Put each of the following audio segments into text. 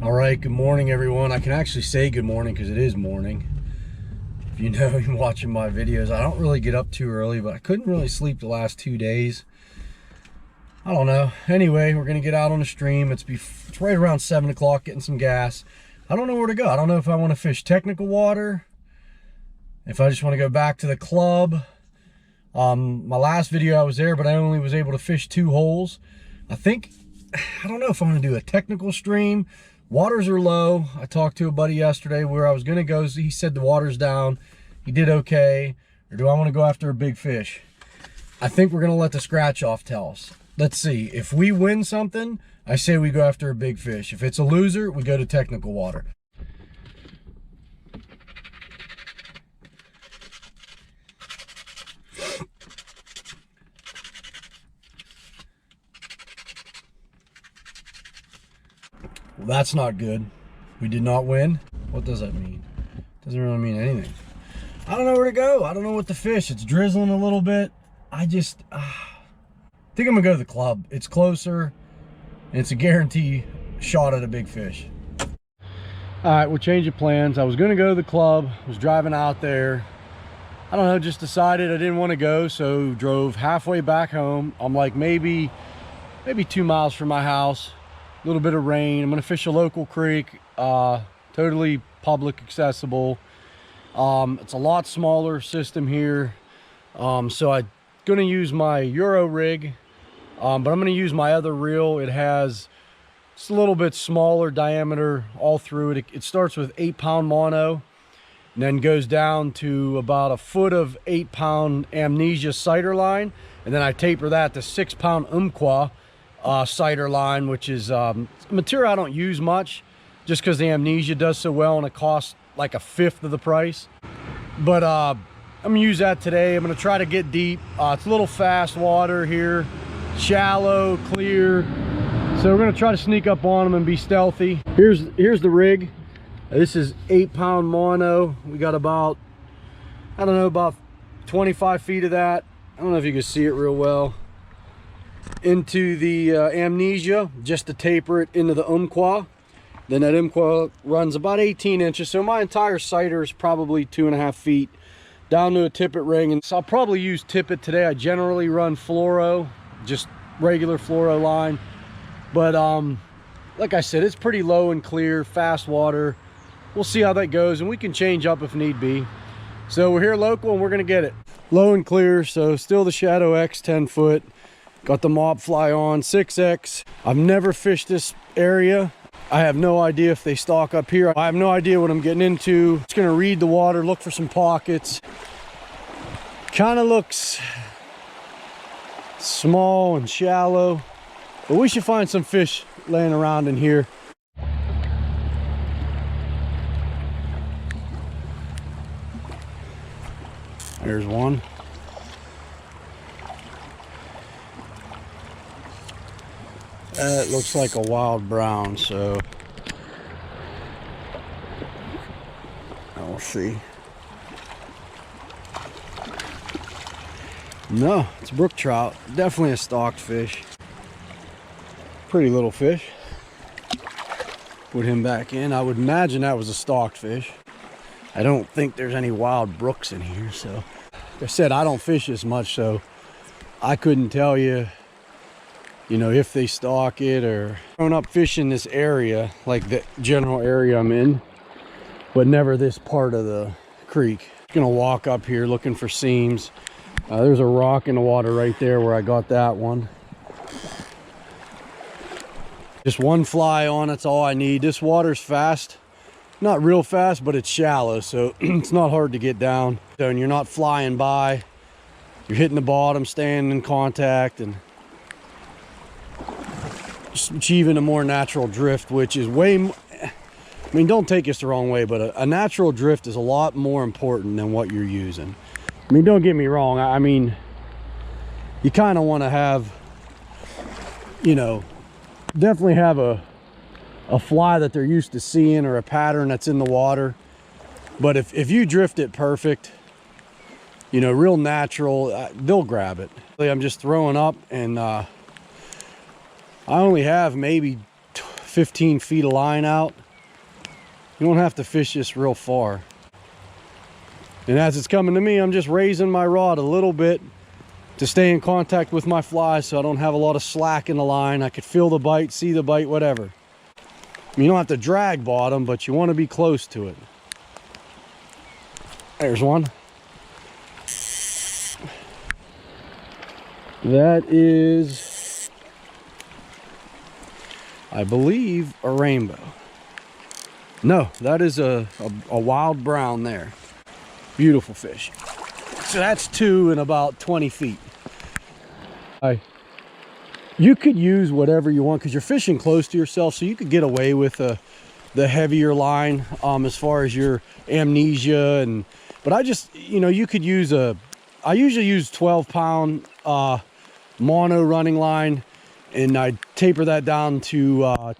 All right, good morning, everyone. I can actually say good morning because it is morning. If you know, you're watching my videos, I don't really get up too early, but I couldn't really sleep the last 2 days. I don't know. Anyway, we're gonna get out on the stream. It's right around 7 o'clock, getting some gas. I don't know where to go. I don't know if I want to fish technical water, if I just want to go back to the club. My last video I was there, but I only was able to fish 2 holes. I don't know if I'm gonna do a technical stream. Waters are low. I talked to a buddy yesterday where I was gonna go. He said the water's down. He did okay. Or do I want to go after a big fish? I think we're gonna let the scratch off tell us. Let's see. If we win something, I say we go after a big fish. If it's a loser, we go to technical water. Well, that's not good. We did not win. What does that mean? Doesn't really mean anything. I don't know where to go. I don't know what to fish. It's drizzling a little bit. I just think I'm gonna go to the club. It's closer and it's a guarantee shot at a big fish. All right, we'll change of plans. I was gonna go to the club. I was driving out there. I don't know, just decided I didn't want to go, so drove halfway back home. I'm like maybe 2 miles from my house. A little bit of rain. I'm gonna fish a local creek, totally public accessible. It's a lot smaller system here, so I'm gonna use my Euro rig, but I'm gonna use my other reel. It has just a little bit smaller diameter all through it. It starts with 8-pound mono and then goes down to about 1 foot of 8-pound amnesia cider line, and then I taper that to 6-pound umpqua cider line, which is material I don't use much just because the amnesia does so well and it costs like 1/5 of the price. But I'm gonna use that today. I'm gonna try to get deep. It's a little fast water here, shallow, clear, so we're gonna try to sneak up on them and be stealthy. Here's the rig. This is 8-pound mono. We got about, I don't know, about 25 feet of that. I don't know if you can see it real well. Into the amnesia, just to taper it into the umpqua. Then that umpqua runs about 18 inches, so my entire cider is probably 2.5 feet down to a tippet ring. And so I'll probably use tippet today. I generally run fluro, just regular fluro line, but like I said, it's pretty low and clear, fast water. We'll see how that goes, and we can change up if need be. So we're here local and we're gonna get it. Low and clear, so still the Shadow X 10 foot. Got the mob fly on 6X. I've never fished this area. I have no idea if they stock up here. I have no idea what I'm getting into. Just gonna read the water, look for some pockets. Kind of looks small and shallow, but we should find some fish laying around in here. There's one. It looks like a wild brown, so we'll see. No, it's brook trout. Definitely a stocked fish. Pretty little fish. Put him back in. I would imagine that was a stocked fish. I don't think there's any wild brooks in here, so. Like I said, I don't fish as much, so I couldn't tell you, you know, if they stock it or. Growing up fishing this area, like the general area I'm in, but never this part of the creek. Gonna walk up here looking for seams. There's a rock in the water right there where I got that one. Just one fly on, that's all I need. This water's fast. Not real fast, but it's shallow, so it's not hard to get down. So, and you're not flying by. You're hitting the bottom, staying in contact, and just achieving a more natural drift, which is way more, I mean, don't take us the wrong way, but a natural drift is a lot more important than what you're using. I mean, don't get me wrong. I mean, you kind of want to have, you know, definitely have a fly that they're used to seeing or a pattern that's in the water. But if you drift it perfect, you know, real natural, they'll grab it. I'm just throwing up, and I only have maybe 15 feet of line out. You don't have to fish this real far. And as it's coming to me, I'm just raising my rod a little bit to stay in contact with my fly so I don't have a lot of slack in the line. I could feel the bite, see the bite, whatever. I mean, you don't have to drag bottom, but you want to be close to it. There's one. That is, I believe, a rainbow. No, that is a wild brown there. Beautiful fish. So that's 2 in about 20 feet. You could use whatever you want because you're fishing close to yourself, so you could get away with the heavier line as far as your amnesia. But I just, you know, you could use I usually use 12-pound mono running line, and I taper that down to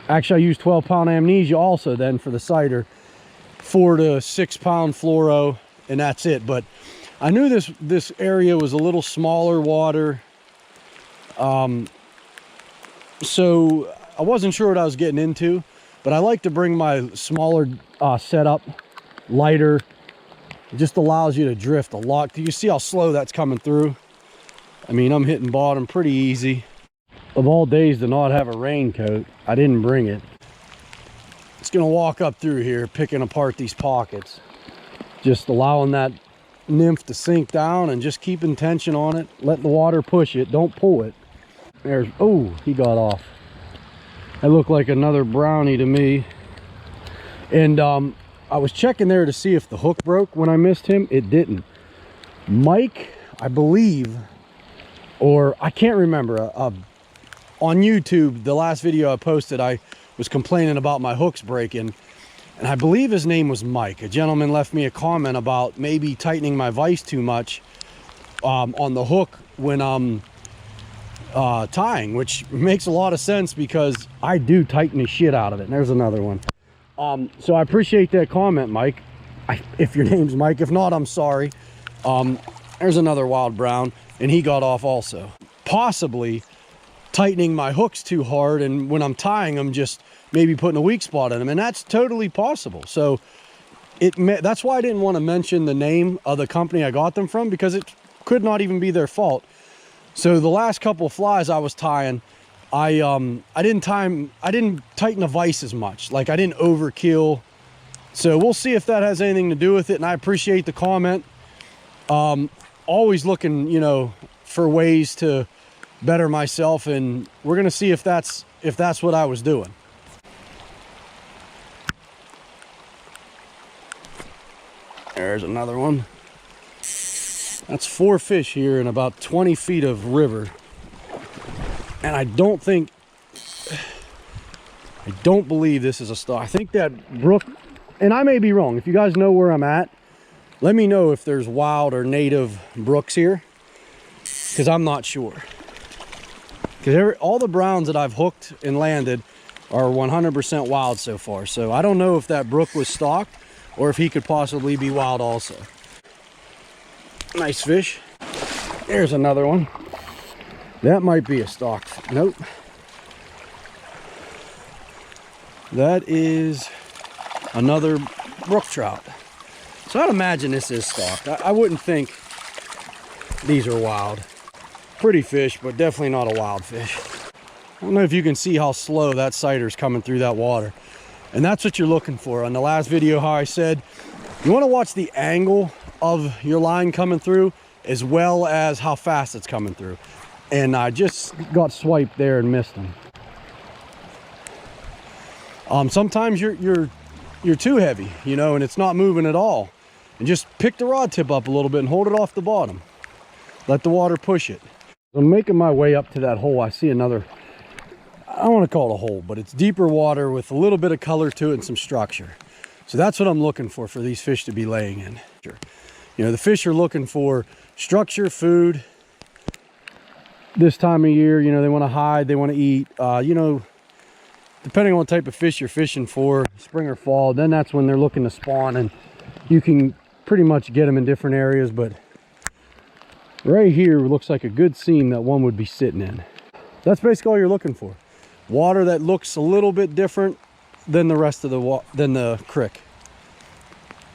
actually I use 12-pound amnesia also then for the cider, 4 to 6-pound fluoro, and that's it. But I knew this area was a little smaller water, so I wasn't sure what I was getting into, but I like to bring my smaller setup, lighter. It just allows you to drift a lot. You see how slow that's coming through? I mean, I'm hitting bottom pretty easy. Of all days to not have a raincoat, I didn't bring it. It's gonna walk up through here, picking apart these pockets, just allowing that nymph to sink down and just keeping tension on it. Let the water push it, don't pull it. There's, oh, he got off. That looked like another brownie to me. And I was checking there to see if the hook broke when I missed him. It didn't. Mike, I believe, or I can't remember, on YouTube, the last video I posted, I was complaining about my hooks breaking, and I believe his name was Mike. A gentleman left me a comment about maybe tightening my vise too much on the hook when I'm tying, which makes a lot of sense because I do tighten the shit out of it. And there's another one. So I appreciate that comment, Mike. If your name's Mike, if not, I'm sorry. There's another wild brown, and he got off also. Possibly tightening my hooks too hard, and when I'm tying them, just maybe putting a weak spot in them, and that's totally possible. So that's why I didn't want to mention the name of the company I got them from, because it could not even be their fault. So the last couple of flies I was tying, I didn't tighten the vise as much. Like, I didn't overkill. So we'll see if that has anything to do with it, and I appreciate the comment. Always looking, you know, for ways to better myself, and we're gonna see if that's what I was doing. There's another one. That's 4 fish here in about 20 feet of river, and I don't believe this is a stock. I think that brook, and I may be wrong. If you guys know where I'm at, let me know if there's wild or native brooks here, because I'm not sure. Because all the browns that I've hooked and landed are 100% wild so far. So I don't know if that brook was stocked or if he could possibly be wild also. Nice fish. There's another one. That might be a stocked. Nope. That is another brook trout. So I'd imagine this is stocked. I wouldn't think these are wild. Pretty fish, but definitely not a wild fish. I don't know if you can see how slow that cider's coming through that water. And that's what you're looking for. On the last video, how I said, you want to watch the angle of your line coming through as well as how fast it's coming through. And I just got swiped there and missed them. Sometimes you're too heavy, you know, and it's not moving at all. And just pick the rod tip up a little bit and hold it off the bottom. Let the water push it. I'm making my way up to that hole. I see another, I don't want to call it a hole, but it's deeper water with a little bit of color to it and some structure. So that's what I'm looking for these fish to be laying in. You know, the fish are looking for structure, food. This time of year, you know, they want to hide, they want to eat. You know, depending on what type of fish you're fishing for, spring or fall, then that's when they're looking to spawn, and you can pretty much get them in different areas. But right here looks like a good seam that one would be sitting in. That's basically all you're looking for. Water that looks a little bit different than the rest of the creek.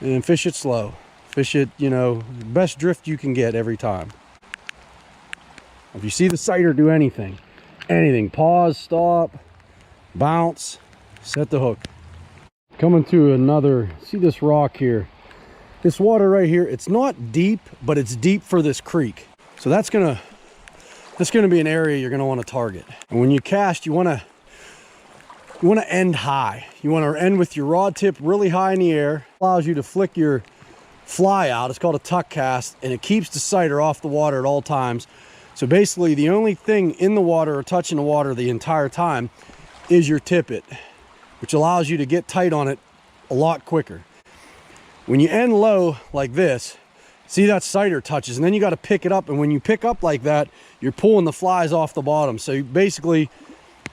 And fish it slow. Fish it, you know, best drift you can get every time. If you see the sighter do anything, pause, stop, bounce, set the hook. Coming to another, see this rock here? This water right here, it's not deep, but it's deep for this creek. So that's gonna be an area you're gonna want to target. And when you cast, you wanna end high. You wanna end with your rod tip really high in the air. Allows you to flick your fly out. It's called a tuck cast, and it keeps the sighter off the water at all times. So basically the only thing in the water or touching the water the entire time is your tippet, which allows you to get tight on it a lot quicker. When you end low like this, see that sighter touches, and then you got to pick it up, and when you pick up like that, you're pulling the flies off the bottom. So basically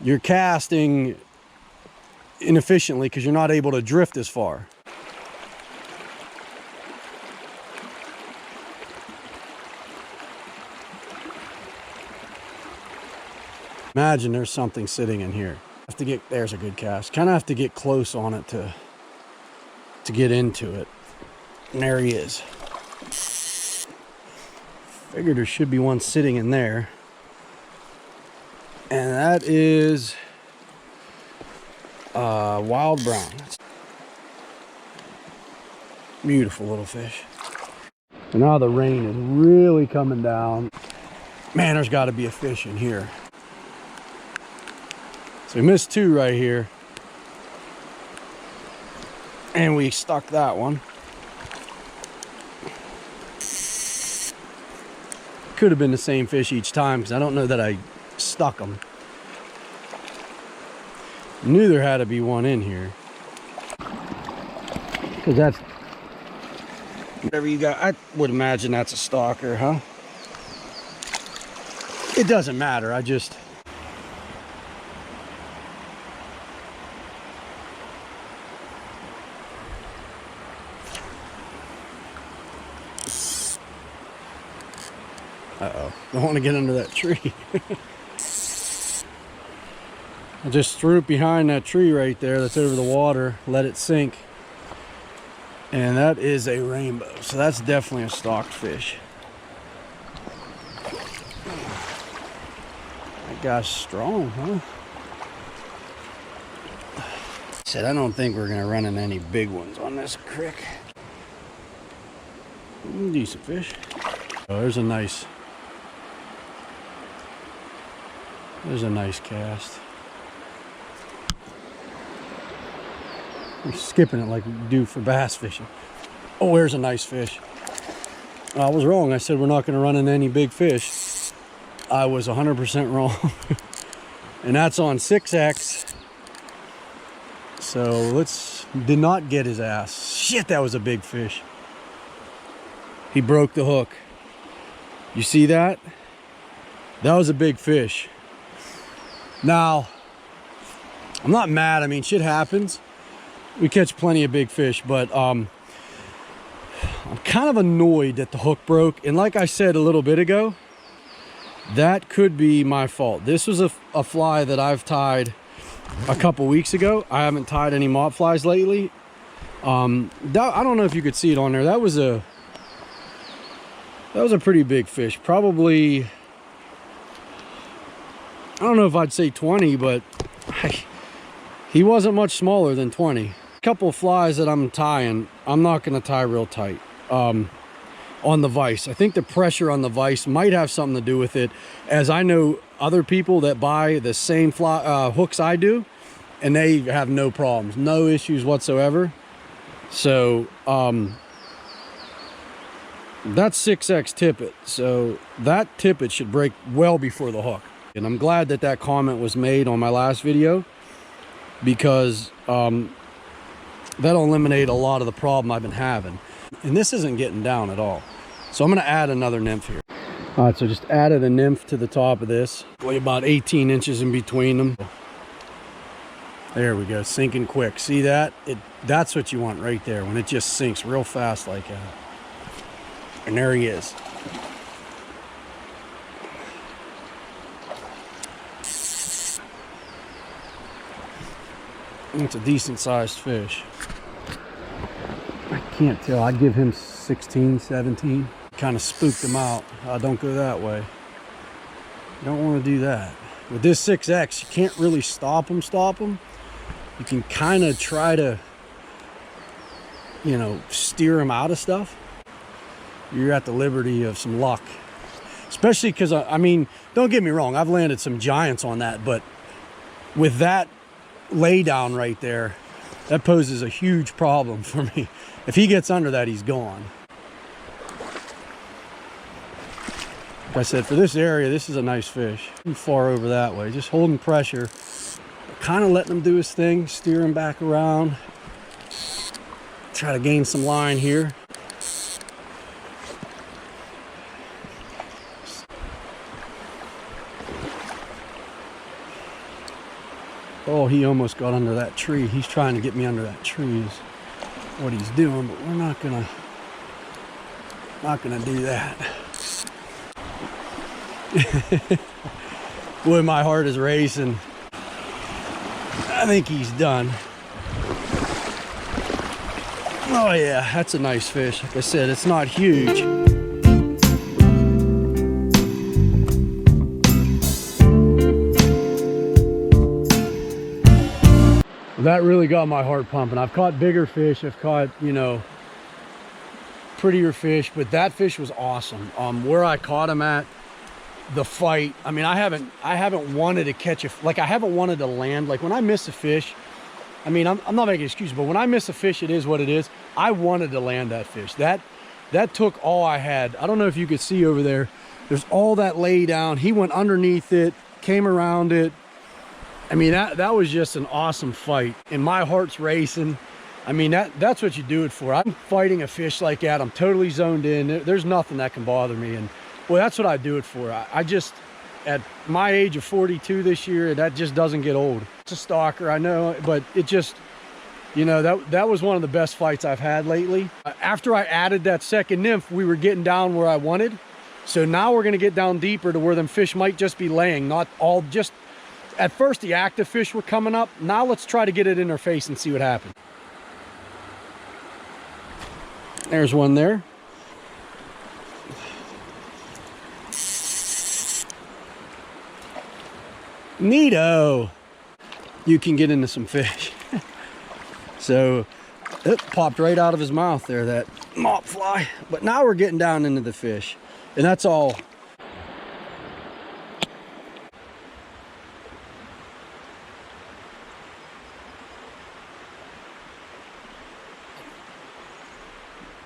you're casting inefficiently because you're not able to drift as far. Imagine there's something sitting in here. Have to get, there's a good cast. Kind of have to get close on it to get into it. And there he is. Figured there should be one sitting in there. And that is wild brown. Beautiful little fish. And now the rain is really coming down. Man, there's got to be a fish in here. So we missed two right here. And we stuck that one. Could have been the same fish each time because I don't know that I stuck them. Knew there had to be one in here. Because that's whatever you got. I would imagine that's a stalker, huh? It doesn't matter. I just... Uh-oh, don't want to get under that tree. I just threw it behind that tree right there that's over the water, let it sink. And that is a rainbow, so that's definitely a stocked fish. That guy's strong, huh? Said I don't think we're gonna run into any big ones on this creek. Decent fish. Oh, there's a nice cast. We're skipping it like we do for bass fishing. Oh, there's a nice fish. I was wrong. I said we're not going to run into any big fish. I was 100% wrong. And that's on 6X. So did not get his ass. Shit, that was a big fish. He broke the hook. You see that? That was a big fish. Now, I'm not mad. I mean, shit happens. We catch plenty of big fish, but I'm kind of annoyed that the hook broke. And like I said a little bit ago, that could be my fault. This was a fly that I've tied a couple weeks ago. I haven't tied any mop flies lately. I don't know if you could see it on there. That was a pretty big fish. Probably, I don't know if I'd say 20, but he wasn't much smaller than 20. A couple of flies that I'm tying, I'm not going to tie real tight on the vise. I think the pressure on the vise might have something to do with it, as I know other people that buy the same hooks I do, and they have no problems, no issues whatsoever. So that's 6X tippet, so that tippet should break well before the hook. And I'm glad that that comment was made on my last video, because that'll eliminate a lot of the problem I've been having. And this isn't getting down at all. So I'm going to add another nymph here. All right, so just added a nymph to the top of this. Probably about 18 inches in between them. There we go, sinking quick. See that? That's what you want right there, when it just sinks real fast like that. And there he is. It's a decent sized fish. I can't tell. I'd give him 16, 17. Kind of spooked him out. Don't go that way. You don't want to do that. With this 6X, you can't really stop them. You can kind of try to, you know, steer them out of stuff. You're at the liberty of some luck. Especially because, I mean, don't get me wrong, I've landed some giants on that, but with that lay down right there, that poses a huge problem for me. If he gets under that, he's gone. Like I said, for this area, this is a nice fish. Too far over that way, just holding pressure, kind of letting him do his thing, steer him back around. Try to gain some line here. Oh, he almost got under that tree. He's trying to get me under that tree is what he's doing, but we're not gonna do that. Boy, my heart is racing. I think he's done. Oh yeah, that's a nice fish. Like I said, it's not huge. That really got my heart pumping. I've caught bigger fish. I've caught, you know, prettier fish, but that fish was awesome. Where I caught him at, the fight, I mean, I haven't wanted to catch like I haven't wanted to land. Like when I miss a fish, I mean, I'm not making excuses, but when I miss a fish, it is what it is. I wanted to land that fish. That took all I had. I don't know if you could see over there. There's all that lay down. He went underneath it, came around it. I mean, that was just an awesome fight, and my heart's racing. I mean, that's what you do it for. I'm fighting a fish like that. I'm totally zoned in. There's nothing that can bother me, and boy, that's what I do it for. I just, at my age of 42 this year, that just doesn't get old. It's a stalker, I know, but it just, you know, that was one of the best fights I've had lately. After I added that second nymph, we were getting down where I wanted. So now we're gonna get down deeper to where them fish might just be laying, not all just. At first, the active fish were coming up. Now let's try to get it in their face and see what happens. There's one there. Neato. You can get into some fish. So it popped right out of his mouth there, that mop fly. But now we're getting down into the fish. And that's all.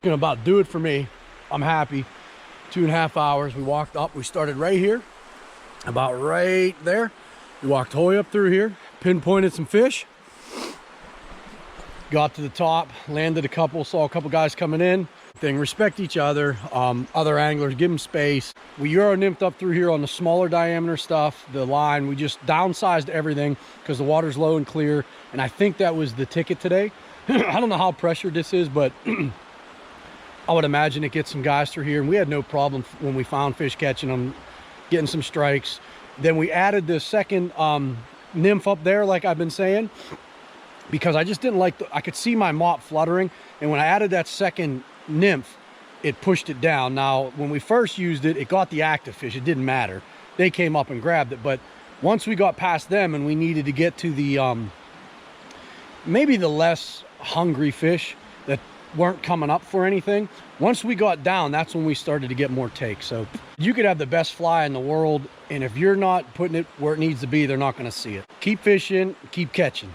Gonna about do it for me. I'm happy. 2.5 hours. We walked up. We started right here, about right there. We walked all the way up through here, pinpointed some fish, got to the top, landed a couple, saw a couple guys coming in. Respect each other. Other anglers, give them space. We Euro nymphed up through here on the smaller diameter stuff. The line, we just downsized everything because the water's low and clear. And I think that was the ticket today. I don't know how pressured this is, but I would imagine it gets some guys through here, and we had no problem when we found fish catching them, getting some strikes. Then we added the second nymph up there, like I've been saying, because I just didn't like I could see my mop fluttering, and when I added that second nymph, it pushed it down. Now, when we first used it, it got the active fish. It didn't matter. They came up and grabbed it, but once we got past them and we needed to get to the maybe the less hungry fish that weren't coming up for anything, once we got down, that's when we started to get more takes. So you could have the best fly in the world, and if you're not putting it where it needs to be, they're not going to see it. Keep fishing, keep catching.